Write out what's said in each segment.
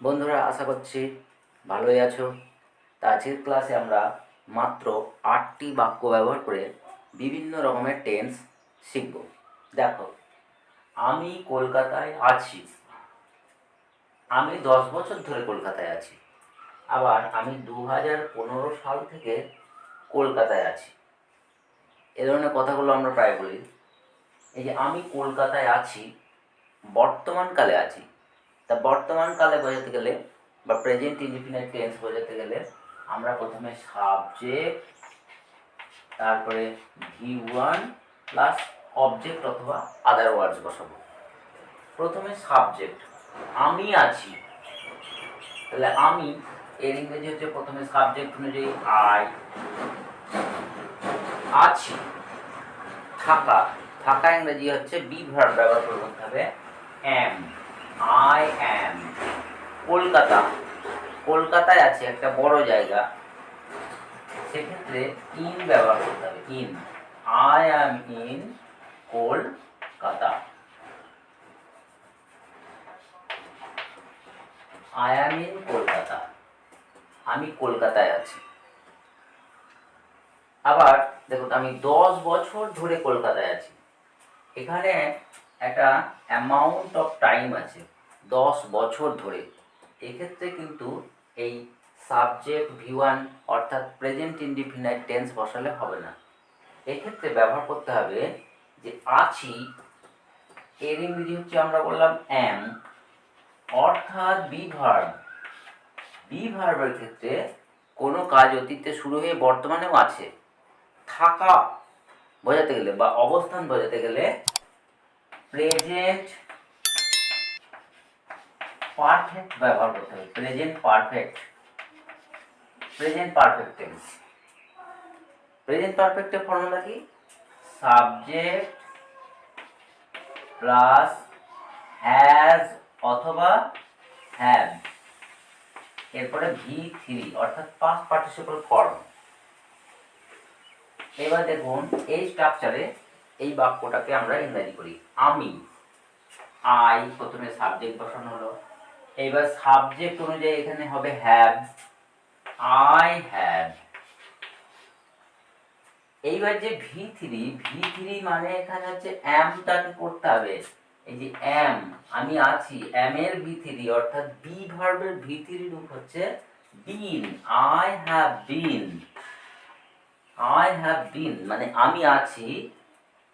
বন্ধুরা, আশা করছি ভালোই আছো। তা আজকের ক্লাসে আমরা মাত্র 8টি বাক্য ব্যবহার করে বিভিন্ন রকমের টেন্স শিখব। দেখো, আমি কলকাতায় আছি। আমি 10 বছর ধরে কলকাতায় আছি। আবার আমি 2015 সাল থেকে কলকাতায় আছি। এ ধরনের কথাগুলো আমরা প্রায় বলি। এই যে আমি কলকাতায় আছি, বর্তমানকালে আছি। তা বর্তমানকালে বোঝাতে গেলে বা প্রেজেন্ট ইনডিফিনিট টেন্স বোঝাতে গেলে আমরা প্রথমে সাবজেক্ট, তারপরে V1 প্লাস অবজেক্ট অথবা আদার ওয়ার্ডস বসাবো। প্রথমে সাবজেক্ট, আমি আছি। তাহলে আমি এর ইংরেজি হচ্ছে প্রথমে সাবজেক্ট অনুযায়ী আই। আছি, থাকা, থাকা ইংরেজি হচ্ছে বি ভার্ব ব্যবহার করতে হবে এম। I am. কলকাতা, কলকাতায় আছে, একটা বড় জায়গা, সেক্ষেত্রে ইন ব্যবহার করতে হবে in. I am in Kolkata. I am in Kolkata, আমি কলকাতায় আছি। আবার দেখুন, আমি 10 বছর ধরে কলকাতায় আছি। এখানে একটা অ্যামাউন্ট অফ টাইম আছে, 10 বছর ধরে। এক্ষেত্রে কিন্তু এই সাবজেক্ট V1 অর্থাৎ প্রেজেন্ট ইনডিফিনাইট টেন্স বসালে হবে না। এক্ষেত্রে ব্যবহার করতে হবে যে আছি, এর ইংরেজি হচ্ছে আমরা বললাম অ্যাম, অর্থাৎ বি ভার্ব। বি ভার্বের ক্ষেত্রে কোনো কাজ অতীতে শুরু হয়ে বর্তমানেও আছে। থাকা বোঝাতে গেলে বা অবস্থান বোঝাতে গেলে প্রেজেন্ট পারফেক্ট ব্যবহার করতে হবে। Present perfect, present perfect tense. Present পারফেক্টের ফর্মুলা কি? সাবজেক্ট প্লাস হ্যাজ অথবা হ্যাভ, এরপরে V3 অর্থাৎ পাস্ট পার্টিসিপল ফর্ম। এবার দেখুন, এই স্ট্রাকচারে এই বাক্যটাকে আমরা ইংরেজি করি। আমি, আই, প্রথমে সাবজেক্ট বসানো হলো। এবার সাবজেক্ট অনুযায়ী এখানে হবে হ্যাভ, আই হ্যাভ। এইবার যে V3 মানে এখানে হচ্ছে অ্যামটাকে করতে হবে। এই যে অ্যাম, আমি আছি, অ্যাম এর V3 অর্থাৎ বি ভার্বের V3 রূপ হচ্ছে been. I have been, I have been মানে আমি আছি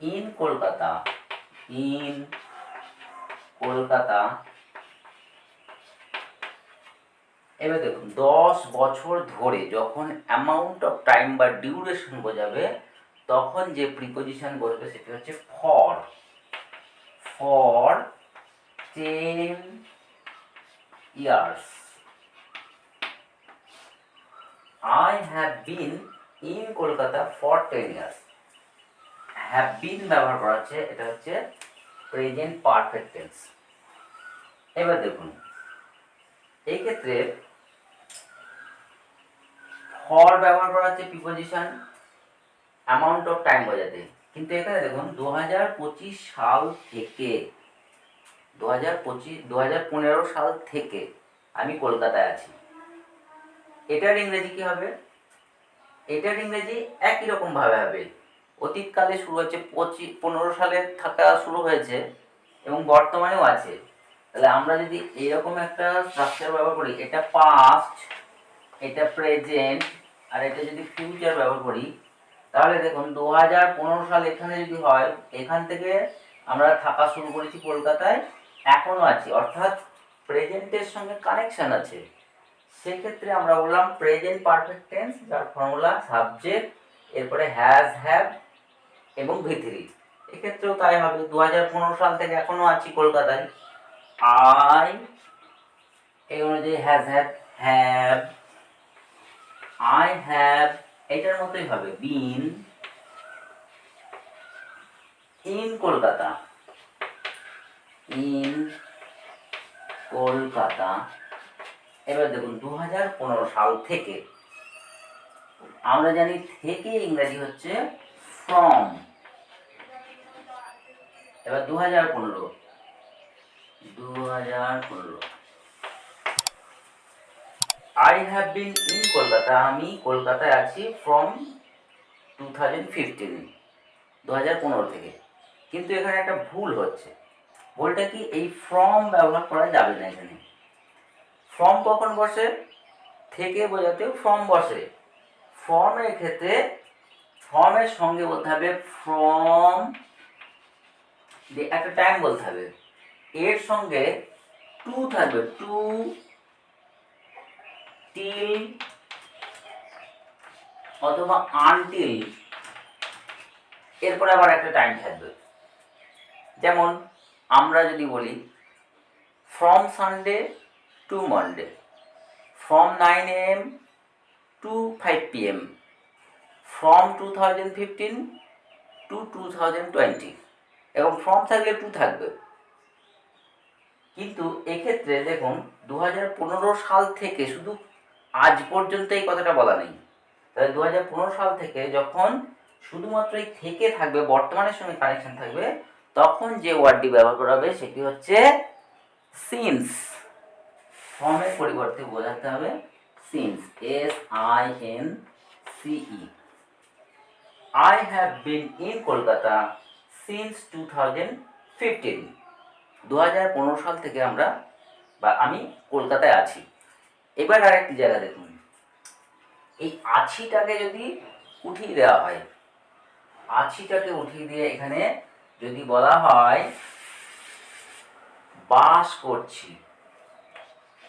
ইন কলকাতা, ইন কলকাতা। এবার দেখুন, 10 বছর ধরে যখন অ্যামাউন্ট অফ টাইম বা ডিউরেশন বোঝাবে, তখন যে প্রিপোজিশন বসবে সেটি হচ্ছে for. For 10 years। I have been in Kolkata for 10 years। Have been ব্যবহার করা হচ্ছে, এটা হচ্ছে প্রেজেন্ট পারফেক্ট টেন্স। এবার দেখুন, এই ক্ষেত্রে ফর ব্যবহার করা হচ্ছে প্রিপোজিশন অ্যামাউন্ট অফ টাইম বোঝাতে। কিন্তু এখানে দেখুন 2025 সাল থেকে, 2015 সাল থেকে আমি কলকাতায় আছি। এটার ইংরেজি কি হবে? এটার ইংরেজি একই রকম ভাবে হবে। অতীতকালে শুরু হচ্ছে, 15 সালে থাকা শুরু হয়েছে এবং বর্তমানেও আছে। তাহলে আমরা যদি এইরকম একটা স্ট্রাকচার ব্যবহার করি, এটা পাস্ট, এটা প্রেজেন্ট, আর এটা যদি ফিউচার ব্যবহার করি, তাহলে দেখুন 2015 সাল এখানে যদি হয়, এখান থেকে আমরা থাকা শুরু করেছি কলকাতায়, এখনও আছি, অর্থাৎ প্রেজেন্টের সঙ্গে কানেকশান আছে। সেক্ষেত্রে আমরা বললাম প্রেজেন্ট পারফেক্ট টেন্স, যার ফর্মুলা সাবজেক্ট, এরপরে হ্যাজ, হ্যাভ এবং V3। এক্ষেত্রেও তাই হবে, 2015 সাল থেকে এখনও আছি কলকাতায়। আই এই অনুযায়ী has, have, have. I have এটার মতোই হবে, been in Kolkata, in Kolkata. এবার দেখুন 2015 সাল থেকে, আমরা জানি থেকে ইংরেজি হচ্ছে ফ্রম। এবার 2015, হ্যাভ বিন ইন কলকাতা, আমি কলকাতায় আছি ফ্রম 2015 থেকে। কিন্তু এখানে একটা ভুল হচ্ছে। ভুলটা কি, এই ফ্রম ব্যবহার করা যাবে না এখানে। ফ্রম কখন বসে? থেকে বোঝাতেও ফ্রম বসে। ফর্মের ক্ষেত্রে ফর্মের সঙ্গে বলতে হবে ফ্রম, একটা টাইম বলতে হবে, এর সঙ্গে টু থাকবে, টু টিল অথবা আনটিল, এরপরে আবার একটা টাইম থাকবে। যেমন আমরা যদি বলি from Sunday to Monday, from 9 AM to 5 PM, from 2015 to 2020, এবং ফ্রম থাকলে টু থাকবে। কিন্তু এক্ষেত্রে দেখুন 2015 সাল থেকে শুধু আজ পর্যন্ত এই কথাটা বলা নেই। তাহলে 2015 সাল থেকে যখন শুধুমাত্র এই থেকে থাকবে, বর্তমানের সঙ্গে কানেকশন থাকবে, তখন যে ওয়ার্ডটি ব্যবহার করা হবে সেটি হচ্ছে সিন্স। ফর্মের পরিবর্তে বোঝাতে হবে since, SINCE। I have been in Kolkata since 2015। 2015 সাল থেকে আমরা বা আমি কলকাতায় আছি। এবার আরেকটি জায়গা দেখুন, এই আছিটাকে যদি উঠিয়ে দেওয়া হয়, আছিটাকে উঠিয়ে দিয়ে এখানে যদি বলা হয় বাস করছি,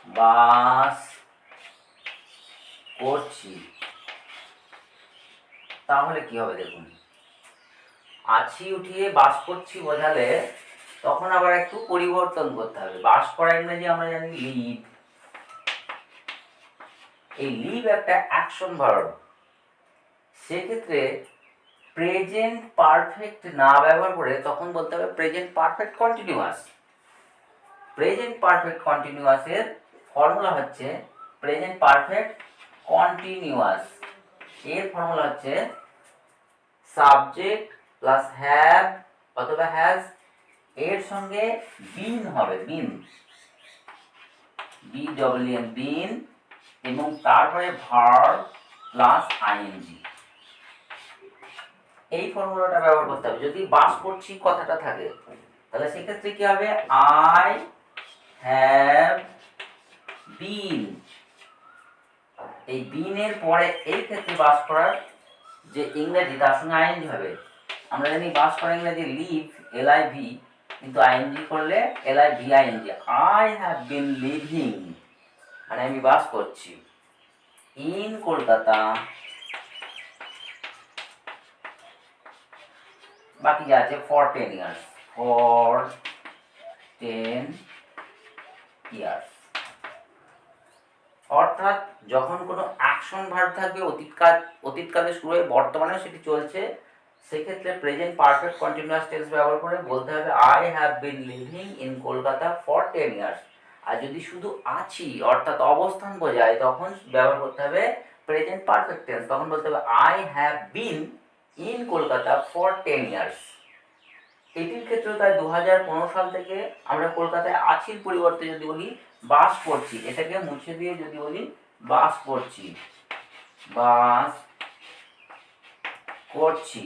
বাস করছি, তাহলে কি হবে দেখুন। আছি উঠিয়ে বাস করছি বোঝালে তখন আবার একটু পরিবর্তন করতে হবে। বাস করা ইংরেজি আমরা জানি লিভ। এই লিভ একটা অ্যাকশন ভার্ব, সেক্ষেত্রে প্রেজেন্ট পারফেক্ট না ব্যবহার করে তখন বলতে হবে present perfect continuous. Present perfect কন্টিনিউয়াসের ফর্মুলা হচ্ছে প্রেজেন্ট পারফেক্ট কন্টিনিউয়াস, এর ফর্মুলা হচ্ছে সাবজেক্ট প্লাস হ্যাভ অথবা হ্যাজ, এর সঙ্গে বিন হবে, বিন, BWN, বিন, এবং তারপরে ভার্ব প্লাস আইএনজি। এই ফর্মুলাটা ব্যবহার করতে হবে। যদি বাস করছি কথাটা থাকে তাহলে সেক্ষেত্রে কি হবে, আই হ্যাভ বিন। এই বিনের পরে এই ক্ষেত্রে বাস করার যে ইংরেজি তার সঙ্গে আইএনজি হবে। আমরা জানি বাস করা ইংরেজি লিভ, LIV, কিন্তু আইএনজি করলে LIVING। I have been living মানে আমি বাস করছি ইন কলকাতা, বাকি যা আছে ফর 10 ইয়ার্স, ফর 10 ইয়ার্স। অর্থাৎ যখন কোনো অ্যাকশন ভার্ব থাকবে অতীতকালে শুরু হয়ে বর্তমানে সেটি চলছে, সেক্ষেত্রে প্রেজেন্ট পারফেক্ট কন্টিনিউয়াস টেন্স ব্যবহার করে বলতে হবে I have been living in Kolkata for 10 years. আর যদি শুধু আছি অর্থাৎ অবস্থান বোঝায় তখন ব্যবহার করতে হবে প্রেজেন্ট পারফেক্ট টেন্স, তখন বলতে হবে I have been in Kolkata for 10 years. এটির ক্ষেত্রে তাই 2015 সাল থেকে আমরা কলকাতায় আছির পরিবর্তে যদি বলি বাস করছি, এটাকে মুছে দিয়ে যদি বলি বাস করছি, বাস করছি,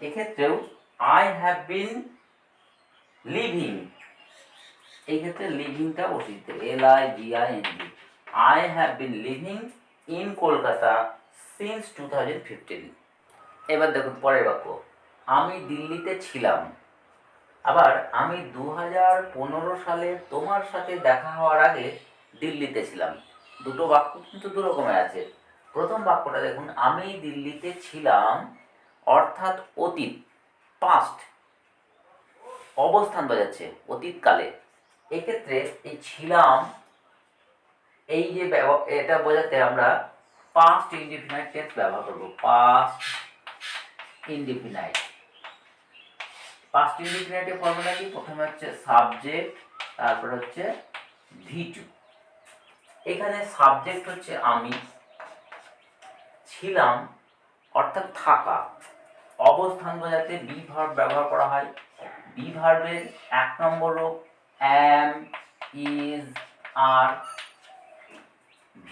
এক্ষেত্রেও আই হ্যাভ বিন লিভিং, এই ক্ষেত্রে লিভিংটা বসিয়ে দিতে LIVING। I have been living in Kolkata since 2015। এবার দেখুন পরের বাক্য, আমি দিল্লিতে ছিলাম। আবার আমি 2015 সালে তোমার সাথে দেখা হওয়ার আগে দিল্লিতে ছিলাম। দুটো বাক্য কিন্তু দু রকমের আছে। প্রথম বাক্যটা দেখুন, আমি দিল্লিতে ছিলাম অর্থাৎ অতীত, পাস্ট, অবস্থান বোঝাচ্ছে অতীতকালে। এক্ষেত্রে এই ছিলাম এই যে এটা বোঝাতে আমরা পাস্ট ইনডিফিনাইট টেন্স ব্যবহার করব। পাস্ট ইনডিফিনাইট, পাস্ট ইনডিফিনাইটের ফর্মুলা কি, প্রথমে হচ্ছে সাবজেক্ট, তারপর হচ্ছে V2। এখানে সাবজেক্ট হচ্ছে আমি, ছিলাম অর্থাৎ থাকা, অবস্থান বোঝাতে বি ভার্ব ব্যবহার করা হয়। বি ভার্বের 1 নম্বর রূপ অ্যাম, ইজ, আর।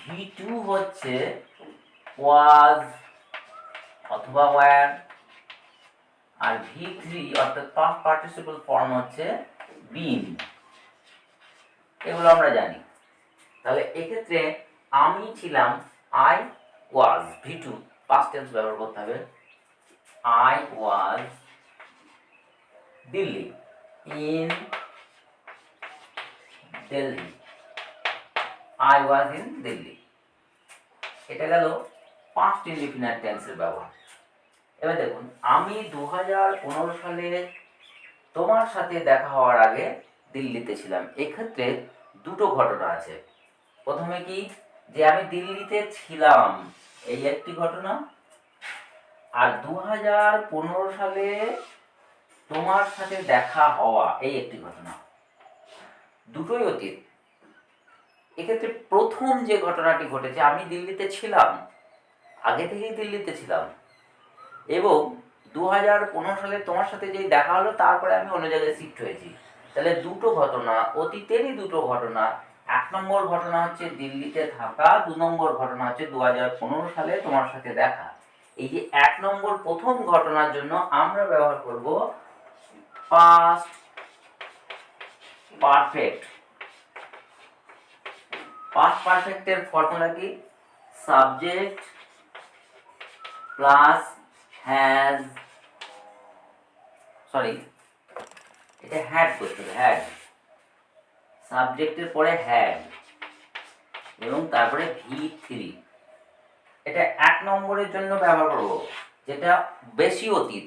V2 হচ্ছে ওয়াজ অথবা ওয়্যার, আর V3 অর্থাৎ পাস্ট পার্টিসিপল ফর্ম হচ্ছে বিন। এগুলো আমরা জানি। তাহলে এক্ষেত্রে আমি ছিলাম, I was, V2 past tense ব্যবহার করতে হবে। I was Delhi, in Delhi, I was in Delhi. এটা গেল পাস্ট ইনডিফিনিট টেন্সের ব্যবহার। এবার দেখুন, আমি 2015 সালে তোমার সাথে দেখা হওয়ার আগে দিল্লিতে ছিলাম। এক্ষেত্রে দুটো ঘটনা আছে। প্রথমে কি, যে আমি দিল্লিতে ছিলাম, এই একটি ঘটনা, আর 2015 সালে তোমার সাথে দেখা হওয়া, এই একটি ঘটনা। দুটোই অতীত। এক্ষেত্রে প্রথম যে ঘটনাটি ঘটেছে, আমি দিল্লিতে ছিলাম, আগে থেকেই দিল্লিতে ছিলাম, এবং 2015 সালে তোমার সাথে যেই দেখা হলো তারপরে আমি অন্য জায়গায় শিফট হয়েছি। তাহলে দুটো ঘটনা, অতীতেরই দুটো ঘটনা। 1 নম্বর ঘটনা হচ্ছে দিল্লিতে থাকা, 2 নম্বর ঘটনা হচ্ছে 2015 সালে তোমার সাথে দেখা। এই যে 1 নম্বর প্রথম ঘটনার জন্য আমরা ব্যবহার করব পাস্ট পারফেক্ট। পাস্ট পারফেক্টের ফর্মুলা কি? সাবজেক্ট প্লাস হ্যাজ, সরি এটা হ্যাড করতে হবে, হ্যাড, সাবজেক্টের পরে হ্যাড এবং তারপরে V3। এটা 1 নম্বরের জন্য ব্যবহার করব, যেটা বেশি অতীত,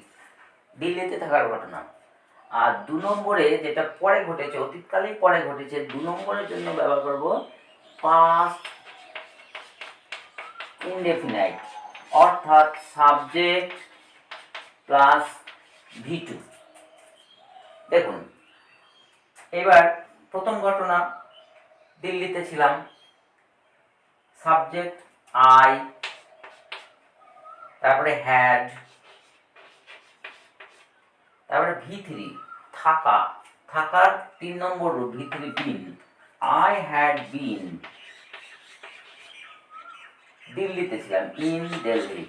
দিল্লিতে থাকার ঘটনা। আর 2 নম্বরে যেটা পরে ঘটেছে, অতীতকালেই পরে ঘটেছে, 2 নম্বরের জন্য ব্যবহার করব পাস্ট ইনডেফিনাইট, অর্থাৎ সাবজেক্ট প্লাস V2। দেখুন, এবার প্রথম ঘটনা, দিল্লিতে ছিলাম, সাবজেক্ট আই, তারপরে হ্যাড, তারপরে V3 থাকা, থাকার 3 নম্বর রূপ V3 বিন, আই হ্যাড বিন, দিল্লিতে ছিলাম, in Delhi,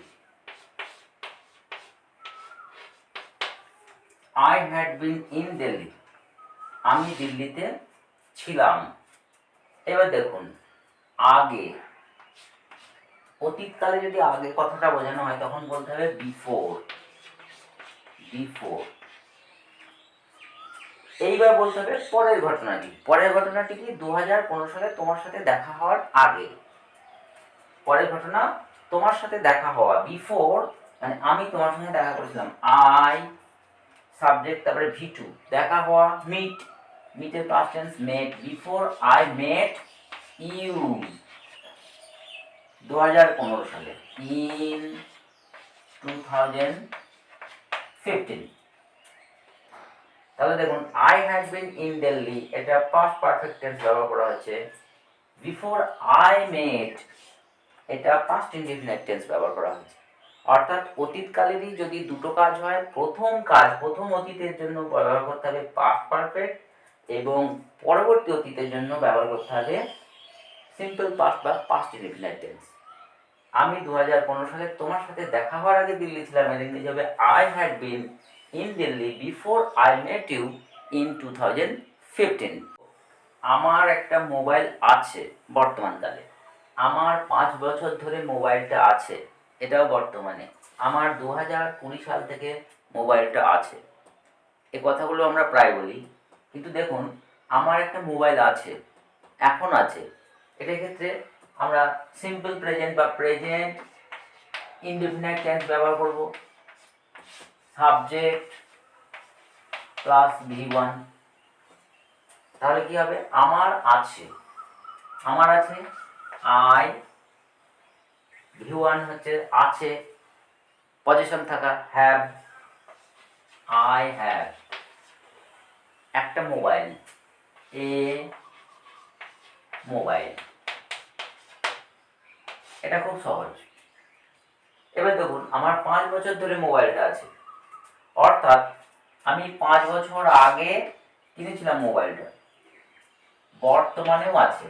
I had been in Delhi, আমি দিল্লিতে ছিলাম। এবার দেখুন, আগে, অতীতকালে যদি আগে কথাটা বোঝানো হয় তখন বলতে হবে বিফোর, বিফোর। এইবার বলতে হবে পরের ঘটনাটি। পরের ঘটনাটি কি? 2015 সালে তোমার সাথে দেখা হওয়ার আগে। পরের ঘটনা তোমার সাথে দেখা হওয়া, বিফোর মানে আমি তোমার সঙ্গে দেখা করেছিলাম, আই, সাবজেক্ট, তারপরে V2 দেখা হওয়া, মিট, মিটের past tense met, before I met you 2015 সালে, ইন 2015। তাহলে দেখুন, I had been in Delhi, এটা পাস্ট পারফেক্ট টেন্স ব্যবহার করা হয়েছে। বিফোর আই মেট, এটা পাস্ট ইনডিফিনিট টেন্স ব্যবহার করা হয়েছে। অর্থাৎ অতীতকালেরই যদি দুটো কাজ হয়, প্রথম কাজ, প্রথম অতীতের জন্য ব্যবহার করতে হবে পাস্ট পারফেক্ট, এবং পরবর্তী অতীতের জন্য ব্যবহার করতে হবে সিম্পল পাস্ট বা পাস্ট ইনডিফিনিট টেন্স। আমি 2015 সালে তোমার সাথে দেখা হওয়ার আগে দিল্লি ছিলাম, এর ইংরেজি হবে I had been in Delhi before I met you in 2015। আমার একটা মোবাইল আছে বর্তমানকালে, আমার 5 বছর ধরে মোবাইলটা আছে, এটাও বর্তমানে। আমার 2020 সাল থেকে মোবাইলটা আছে। এই কথাগুলো আমরা প্রায় বলি, কিন্তু দেখুন, আমার একটা মোবাইল আছে, এখন আছে, এটার ক্ষেত্রে আমরা সিম্পল প্রেজেন্ট বা প্রেজেন্ট ইনডিফিনিট টেন্স ব্যবহার করব, সাবজেক্ট প্লাস V1। তাহলে কি হবে? আমার আছে, আমার আছে, আই, V1 হচ্ছে আছে, পজিশন থাকা, হ্যাভ, আই হ্যাভ একটা মোবাইল, এ মোবাইল। এটা খুব সহজ। এবার দেখুন, আমার 5 বছর ধরে মোবাইলটা আছে, অর্থাৎ আমি 5 বছর আগে কিনেছিলাম মোবাইলটা, বর্তমানেও আছে।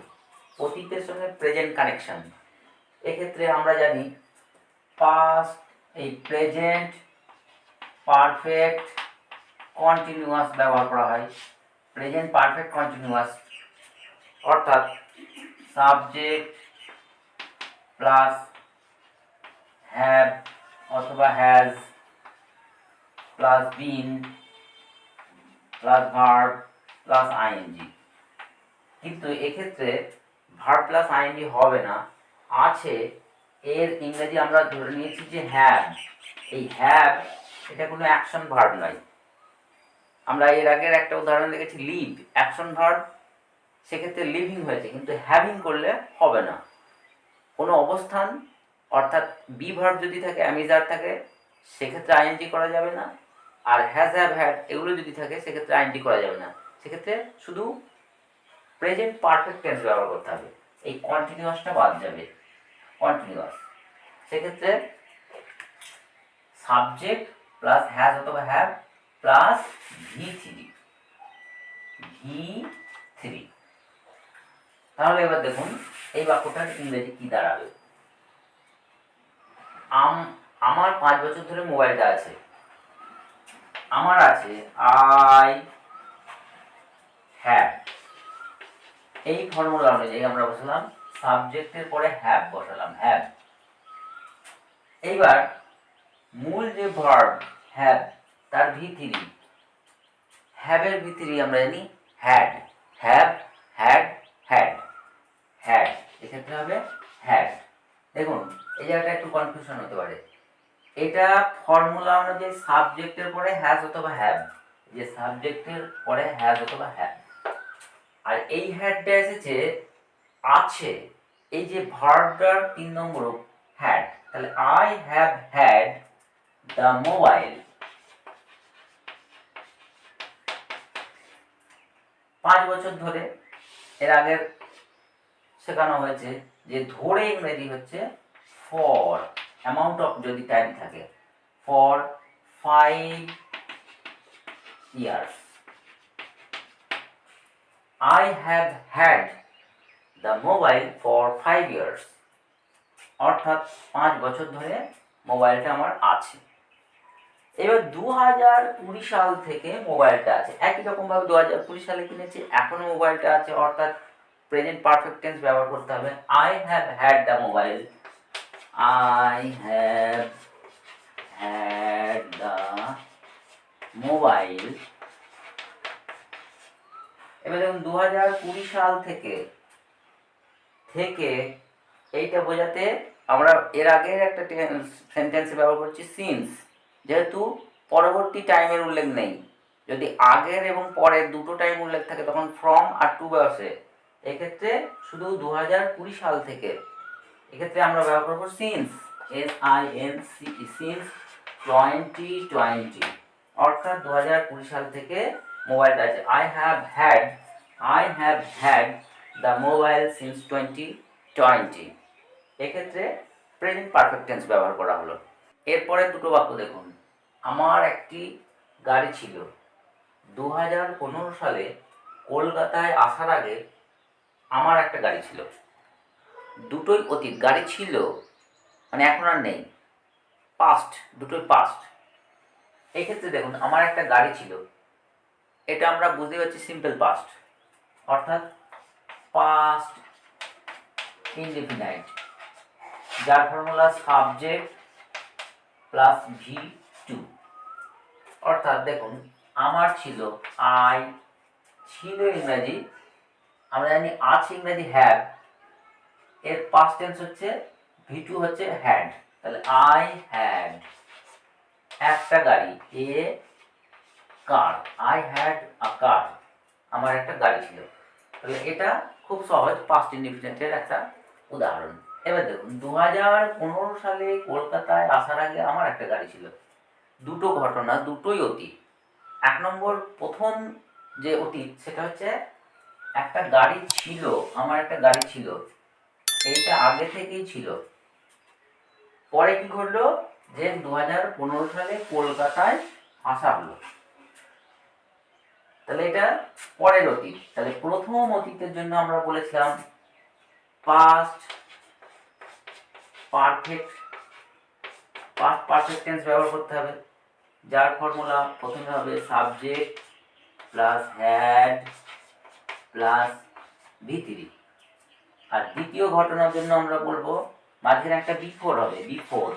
অতীতের সঙ্গে প্রেজেন্ট কানেকশন। এক্ষেত্রে আমরা জানি পাস্ট, এই প্রেজেন্ট পারফেক্ট কন্টিনিউয়াস ব্যবহার করা হয়। প্রেজেন্ট পারফেক্ট কন্টিনিউয়াস অর্থাৎ সাবজেক্ট প্লাস হ্যাভ অথবা has plus been plus verb plus ING. কিন্তু এক্ষেত্রে ভার্ব প্লাস আইএনজি হবে না, আছে এর ইংরেজি আমরা ধরে নিয়েছি যে হ্যাভ। এই হ্যাভ এটা কোনো অ্যাকশন ভার্ব নয়। আমরা এর আগের একটা উদাহরণ দেখেছি লিভ, অ্যাকশন ভার্ব, সেক্ষেত্রে লিভিং হয়েছে, কিন্তু হ্যাভিং করলে হবে না। কোনো অবস্থান অর্থাৎ বি ভার্ব যদি থাকে, অ্যামিজার থাকে, সেক্ষেত্রে আইএনজি করা যাবে না। আর হ্যাজ, হ্যাভ, হ্যাড এগুলো যদি থাকে সেক্ষেত্রে আইএনজি করা যাবে না। সেক্ষেত্রে শুধু প্রেজেন্ট পারফেক্ট টেন্স ব্যবহার করতে হবে, এই কন্টিনিউয়াসটা বাদ যাবে, কন্টিনিউয়াস। সেক্ষেত্রে সাবজেক্ট প্লাস হ্যাজ অথবা হ্যাভ প্লাস ভি3। তাহলে এবার দেখুন এই বাক্যটার ইংরেজি কি দাঁড়াবে। আমার 5 বছর ধরে মোবাইলটা আছে। আমার আছে, আই হ্যাভ। এই ফর্মুলা অনুযায়ী আমরা বসালাম সাবজেক্টের পরে হ্যাভ বসালাম, হ্যাভ। এইবার মূল যে ভার্ব হ্যাভ তার ভি3, হ্যাভের ভি3 আমরা জানি had, have, had, had, had, এক্ষেত্রে হবে হ্যাড। দেখুন এই জায়গাটা একটু কনফিউশন হতে পারে। এটা ফর্মুলা অনুযায়ী সাবজেক্টের পরে হ্যাজ অথবা হ্যাভ, যে সাবজেক্টের পরে হ্যাজ অথবা হ্যাভ। আর এই হ্যাডটা এসেছে আছে, এই যে ভার্বটার 3 নম্বর হ্যাড। তাহলে I have had the mobile. 5 বছর ধরে, এর আগের শেখানো হয়েছে যে ধরে ইংরেজি হচ্ছে ফর, অ্যামাউন্ট অফ যদি টাইম থাকে, for 5 years। I have had the mobile for 5 years, অর্থাৎ 5 বছর ধরে মোবাইলটা আমার আছে। এবার 2020 সাল থেকে মোবাইলটা আছে, একই রকমভাবে 2020 সালে কিনেছি, এখনো মোবাইলটা আছে, অর্থাৎ প্রেজেন্ট পারফেক্ট টেন্স ব্যবহার করতে হবে। I have had the mobile, I have had the mobile। এবার দেখুন 2020 সাল থেকে এইটা বোঝাতে আমরা এর আগের একটা সেন্টেন্সে ব্যবহার করছি সিন্স, যেহেতু পরবর্তী টাইমের উল্লেখ নেই। যদি আগের এবং পরের দুটো টাইম উল্লেখ থাকে তখন ফ্রম আর টু বসে, এক্ষেত্রে শুধু 2020 সাল থেকে, এক্ষেত্রে আমরা ব্যবহার করবো সিন্স, SINCE, সিন্স 2020, অর্থাৎ 2020 সাল থেকে মোবাইলটা আছে। I have had the mobile since 2020। এক্ষেত্রে প্রেজেন্ট পারফেক্ট টেন্স ব্যবহার করা হলো। এরপরে দুটো বাক্য দেখুন, আমার একটি গাড়ি ছিল। 2015 সালে কলকাতায় আসার আগে আমার একটা গাড়ি ছিল। দুটোই অতীত, গাড়ি ছিল মানে এখন আর নেই, পাস্ট, দুটোই পাস্ট। এক্ষেত্রে দেখুন আমার একটা গাড়ি ছিল, এটা আমরা বুঝতে পারছি সিম্পল পাস্ট, অর্থাৎ পাস্ট ইনডেফিনাইট, যার ফর্মুলা সাবজেক্ট প্লাস V2। অর্থাৎ দেখুন আমার ছিল, আই, ছিল ইংরাজি আমরা জানি আছে ইংরাজি হ্যাভ, এর পাস্ট টেন্স হচ্ছে V2 হচ্ছে হ্যাড। তাহলে আই হ্যাড একটা গাড়ি, এ কার, আই হ্যাড আ কার, আমার একটা গাড়ি ছিল। তাহলে এটা খুব সহজ পাস্ট ইনডেফিনিটের একটা উদাহরণ। এবার দেখুন 2015 সালে কলকাতায় আসার আগে আমার একটা গাড়ি ছিল। দুটো ঘটনা, দুটোই অতীত। 1 নম্বর প্রথম যে অতীত সেটা হচ্ছে একটা গাড়ি ছিল, আমার একটা গাড়ি ছিল, এইটা আগে থেকেই ছিল। পরে কি ঘটলো, যে 2015 সালে কলকাতায় আসা হলো, তাহলে এটা পরের অতীত। তাহলে প্রথম অতীতের জন্য আমরা বলেছিলাম পাস্ট পারফেক্ট টেন্স ব্যবহার করতে হবে, যার ফর্মুলা প্রথমে হবে সাবজেক্ট প্লাস হ্যাড প্লাস ভিতরি। আর দ্বিতীয় ঘটনার জন্য আমরা বলবো মাঝখানে একটা বিফোর হবে, বিফোর,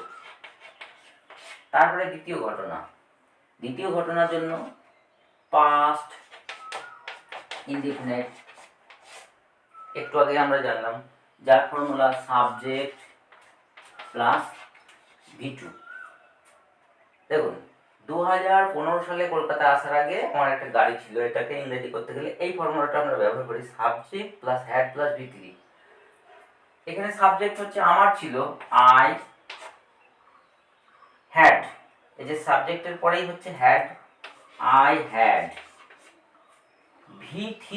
তারপরে দ্বিতীয় ঘটনার জন্য পাস্ট ইনডিফিনিট, একটু আগে আমরা জানলাম, যার ফর্মুলা সাবজেক্ট প্লাস V2। দেখুন 2015 সালে কলকাতা আসার আগে আমার একটা গাড়ি ছিল, এটাকে ইংরেজি করতে গেলে এই ফর্মুলাটা আমরা ব্যবহার করি, subject plus had plus V3। এখানে সাবজেক্ট হচ্ছে আমার ছিল, আই হ্যাড, এই যে সাবজেক্টের পরেই হচ্ছে হ্যাড, আই হ্যাড। V3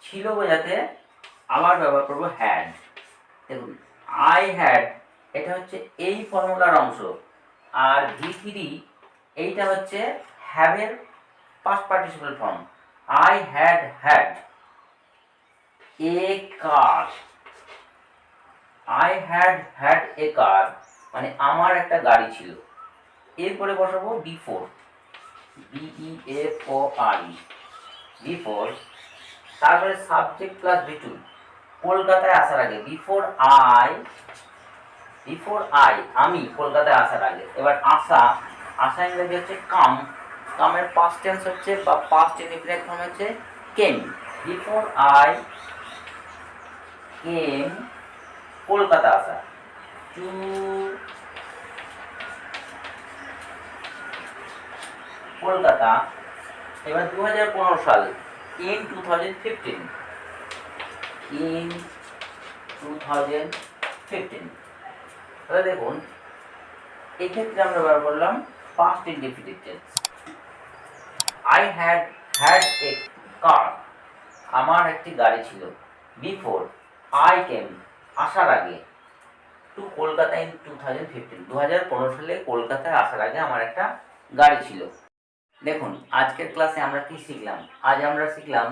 ছিল বোঝাতে আবার ব্যবহার করবো হ্যাড। দেখুন আই হ্যাড এটা হচ্ছে এই ফর্মুলার অংশ, আর V3 এইটা হচ্ছে হ্যাভের past participle form. I had a car, I had a car মানে আমার একটা গাড়ি ছিল। এরপরে বসাবো বিফোর, বিফোর, তারপরে সাবজেক্ট প্লাস V2, কলকাতায় আসার আগে, বিফোর আই আমি কলকাতায় আসার আগে। এবার আসা ইংরেজি হচ্ছে কামের পাস্ট টেন্স হচ্ছে বা পাস্ট ইনডিফিনিট ফর্ম হচ্ছে কেম। বিফোর আই কেম কলকাতা আসা, টু কলকাতা। এবার 2015 সাল, ইন 2015, তাহলে দেখুন এক্ষেত্রে আমরা ব্যবহার করলাম past indefinite tense. I had a car, আমার একটি গাড়ি ছিল। বিফোর আই কেম, আসার আগে, টু কলকাতা ইন 2015, 2015 সালে কলকাতায় আসার আগে আমার একটা গাড়ি ছিল। দেখুন আজকের ক্লাসে আমরা কি শিখলাম? আজ আমরা শিখলাম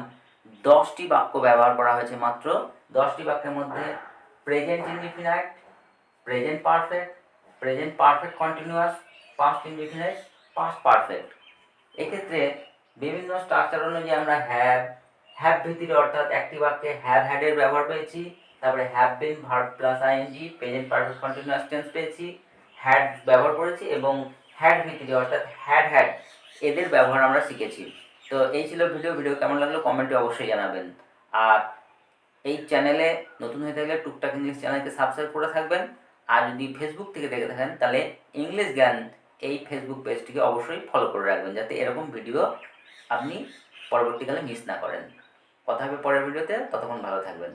10টি বাক্য ব্যবহার করা হয়েছে মাত্র। 10টি বাক্যের মধ্যে present indefinite, present perfect continuous, past indefinite, past perfect. এক্ষেত্রে বিভিন্ন স্ট্রাকচার অনুযায়ী আমরা হ্যাভ ভিতরে অর্থাৎ একটি বাক্যে হ্যাভ হ্যাডের ব্যবহার পেয়েছি, তারপরে have been verb plus ING present perfect continuous tense পেয়েছি, হ্যাড ব্যবহার করেছি এবং হ্যাড ভিতরে অর্থাৎ হ্যাড এদের ব্যবহার আমরা শিখেছি। তো এই ছিল ভিডিও কেমন লাগলো কমেন্টে অবশ্যই জানাবেন। আর এই চ্যানেলে নতুন হয়ে থাকলে টুকটাক ইংলিশ চ্যানেলকে সাবস্ক্রাইব করে থাকবেন। আর যদি ফেসবুক থেকে দেখে থাকেন তাহলে ইংলিশ জ্ঞান এই ফেসবুক পেজটিকে অবশ্যই ফলো করে রাখবেন, যাতে এরকম ভিডিও আপনি পরবর্তীকালে মিস না করেন। কথা হবে পরের ভিডিওতে, ততক্ষণ ভালো থাকবেন।